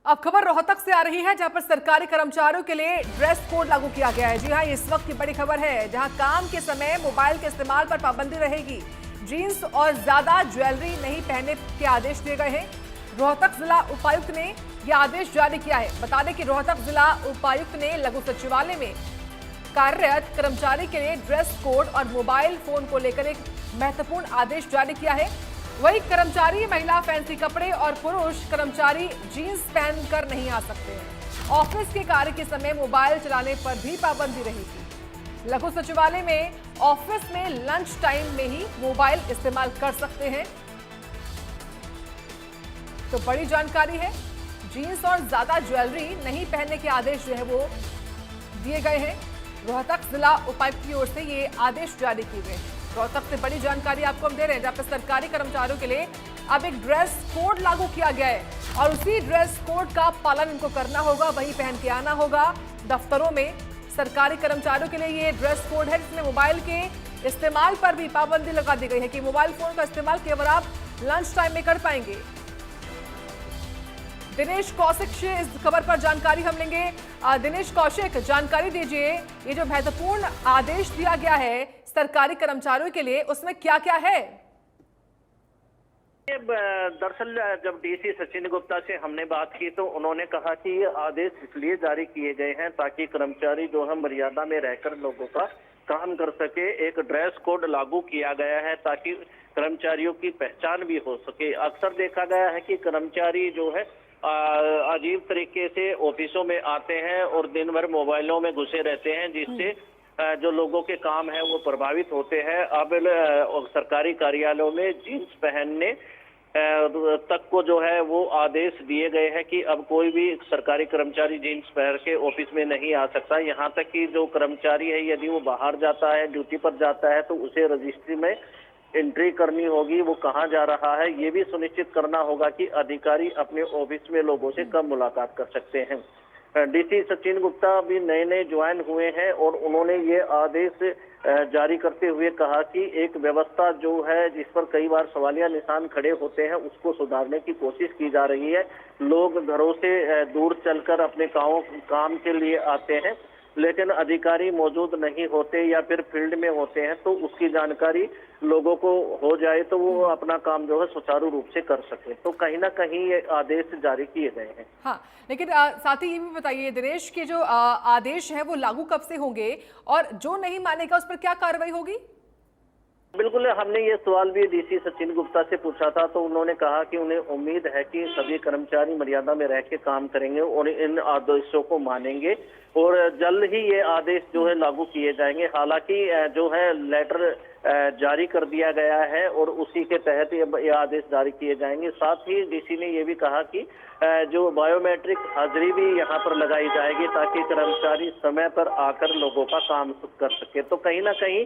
अब खबर रोहतक से आ रही है, जहां पर सरकारी कर्मचारियों के लिए ड्रेस कोड लागू किया गया है। जी हां, इस वक्त की बड़ी खबर है, जहां काम के समय मोबाइल के इस्तेमाल पर पाबंदी रहेगी। जींस और ज्यादा ज्वेलरी नहीं पहनने के आदेश दिए गए हैं। रोहतक जिला उपायुक्त ने यह आदेश जारी किया है। बता दें कि रोहतक जिला उपायुक्त ने लघु सचिवालय में कार्यरत कर्मचारी के लिए ड्रेस कोड और मोबाइल फोन को लेकर एक महत्वपूर्ण आदेश जारी किया है। वही कर्मचारी महिला फैंसी कपड़े और पुरुष कर्मचारी जीन्स पहनकर नहीं आ सकते हैं। ऑफिस के कार्य के समय मोबाइल चलाने पर भी पाबंदी रहेगी। लघु सचिवालय में ऑफिस में लंच टाइम में ही मोबाइल इस्तेमाल कर सकते हैं। तो बड़ी जानकारी है, जीन्स और ज्यादा ज्वेलरी नहीं पहनने के आदेश जो है वो दिए गए हैं। रोहतक जिला उपायुक्त की ओर से ये आदेश जारी किए गए हैं। रोहतक से बड़ी जानकारी आपको हम दे रहे हैं, जहां पर सरकारी कर्मचारियों के लिए अब एक ड्रेस कोड लागू किया गया है और उसी ड्रेस कोड का पालन इनको करना होगा, वही पहन के आना होगा दफ्तरों में। सरकारी कर्मचारियों के लिए ये ड्रेस कोड है, जिसमें मोबाइल के इस्तेमाल पर भी पाबंदी लगा दी गई है कि मोबाइल फोन का इस्तेमाल केवल आप लंच टाइम में कर पाएंगे। दिनेश कौशिक से इस खबर पर जानकारी हम लेंगे। दिनेश कौशिक, जानकारी दीजिए, ये जो महत्वपूर्ण आदेश दिया गया है सरकारी कर्मचारियों के लिए, उसमें क्या क्या है? दरअसल जब डीसी सचिन गुप्ता से हमने बात की तो उन्होंने कहा कि ये आदेश इसलिए जारी किए गए हैं ताकि कर्मचारी जो है मर्यादा में रहकर लोगों का काम कर सके। एक ड्रेस कोड लागू किया गया है ताकि कर्मचारियों की पहचान भी हो सके। अक्सर देखा गया है कि कर्मचारी जो है अजीब तरीके से ऑफिसों में आते हैं और दिन भर मोबाइलों में घुसे रहते हैं, जिससे जो लोगों के काम है वो प्रभावित होते हैं। अब सरकारी कार्यालयों में जींस पहनने तक को जो है वो आदेश दिए गए हैं कि अब कोई भी सरकारी कर्मचारी जींस पहन के ऑफिस में नहीं आ सकता। यहाँ तक कि जो कर्मचारी है यदि वो बाहर जाता है, ड्यूटी पर जाता है, तो उसे रजिस्ट्री में एंट्री करनी होगी, वो कहाँ जा रहा है ये भी सुनिश्चित करना होगा कि अधिकारी अपने ऑफिस में लोगों से कब मुलाकात कर सकते हैं। डीसी सचिन गुप्ता भी नए नए ज्वाइन हुए हैं और उन्होंने ये आदेश जारी करते हुए कहा कि एक व्यवस्था जो है जिस पर कई बार सवालिया निशान खड़े होते हैं उसको सुधारने की कोशिश की जा रही है। लोग घरों से दूर चलकर अपने काम के लिए आते हैं, लेकिन अधिकारी मौजूद नहीं होते या फिर फील्ड में होते हैं, तो उसकी जानकारी लोगों को हो जाए तो वो अपना काम जो है सुचारू रूप से कर सके। तो कहीं ना कहीं ये आदेश जारी किए गए हैं। हाँ, लेकिन साथ ही ये भी बताइए दिनेश कि जो आदेश है वो लागू कब से होंगे और जो नहीं मानेगा उस पर क्या कार्रवाई होगी? बिल्कुल, हमने ये सवाल भी डीसी सचिन गुप्ता से पूछा था तो उन्होंने कहा कि उन्हें उम्मीद है कि सभी कर्मचारी मर्यादा में रह के काम करेंगे और इन आदेशों को मानेंगे और जल्द ही ये आदेश जो है लागू किए जाएंगे। हालांकि जो है लेटर जारी कर दिया गया है और उसी के तहत ये आदेश जारी किए जाएंगे। साथ ही डीसी ने ये भी कहा कि जो बायोमेट्रिक हाजिरी भी यहाँ पर लगाई जाएगी ताकि कर्मचारी समय पर आकर लोगों का काम कर सके। तो कहीं ना कहीं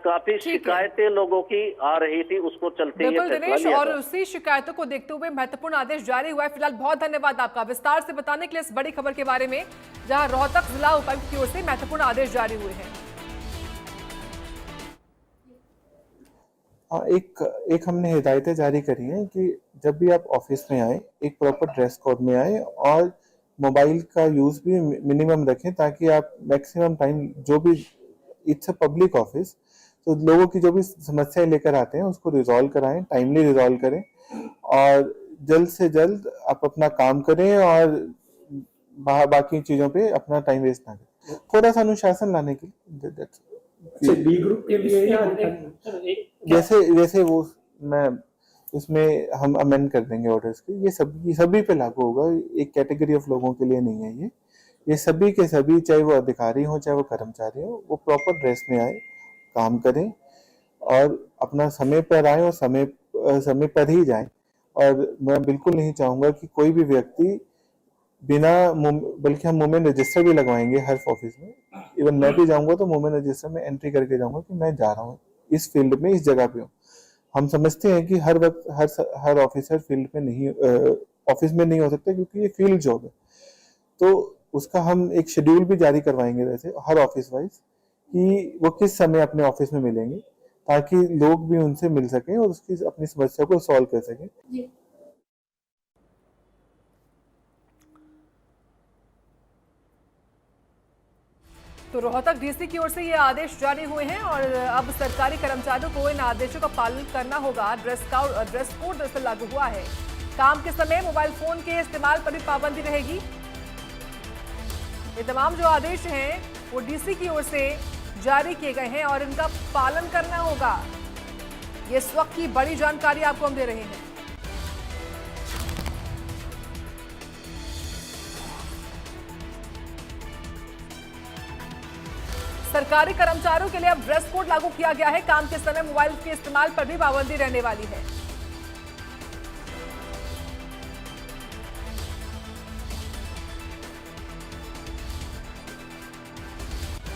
काफी शिकायतें लोगों की आ रही थी, उसको चलते बिल्कुल दिनेश, और उसी शिकायतों को देखते हुए महत्वपूर्ण आदेश जारी हुआ है। फिलहाल बहुत धन्यवाद आपका विस्तार से बताने के लिए इस बड़ी खबर के बारे में, जहां रोहतक जिला उपायुक्त की ओर से महत्वपूर्ण आदेश जारी हुए हैं। एक हमने हिदायतें जारी करी हैं कि जब भी आप ऑफिस में आए एक प्रॉपर ड्रेस कोड में आए और मोबाइल का यूज भी मिनिमम रखें ताकि आप मैक्सिमम टाइम जो भी, इट्स अ पब्लिक ऑफिस, तो लोगों की जो भी समस्याएं लेकर आते हैं उसको रिजॉल्व कराएं, टाइमली रिजॉल्व करें और जल्द से जल्द आप अपना काम करें और बाकी चीजों पे अपना टाइम वेस्ट ना करें। थोड़ा सा अनुशासन लाने के लिए बी ग्रुप के लिए जैसे वो मैं उसमें हम अमेंड कर देंगे ऑर्डर्स के। ये सभी पे लागू होगा, एक कैटेगरी ऑफ लोगों के लिए नहीं है ये सभी के सभी, चाहे वो अधिकारी हो चाहे वो कर्मचारी हो, वो प्रॉपर ड्रेस में आए, काम करें और अपना समय पर आए और समय पर ही जाएं। और मैं बिल्कुल नहीं चाहूंगा कि कोई भी व्यक्ति बिना, बल्कि हम मूवमेंट रजिस्टर भी लगवाएंगे हर ऑफिस में। इवन मैं भी जाऊंगा तो मूवमेंट रजिस्टर में एंट्री करके जाऊंगा कि मैं जा रहा हूँ इस फील्ड में, इस जगह पे हूँ। हम समझते हैं कि हर वक्त हर ऑफिसर फील्ड में नहीं, ऑफिस में नहीं हो सकता क्योंकि ये फील्ड जॉब है। तो उसका हम एक शेड्यूल भी जारी करवाएंगे वैसे हर ऑफिस वाइज कि वो किस समय अपने ऑफिस में मिलेंगे ताकि लोग भी उनसे मिल सकें और उसकी अपनी समस्या को सॉल्व कर सकें। तो रोहतक डीसी की ओर से ये आदेश जारी हुए हैं और अब सरकारी कर्मचारियों को इन आदेशों का पालन करना होगा। ड्रेस कोड दरअसल लागू हुआ है। काम के समय मोबाइल फोन के इस्तेमाल पर भी पाबंदी रहेगी। ये तमाम जो आदेश हैं वो डीसी की ओर से जारी किए गए हैं और इनका पालन करना होगा। ये इस वक्त की बड़ी जानकारी आपको हम दे रहे हैं। सरकारी कर्मचारियों के लिए अब ड्रेस कोड लागू किया गया है। काम के समय मोबाइल के इस्तेमाल पर भी पाबंदी रहने वाली है।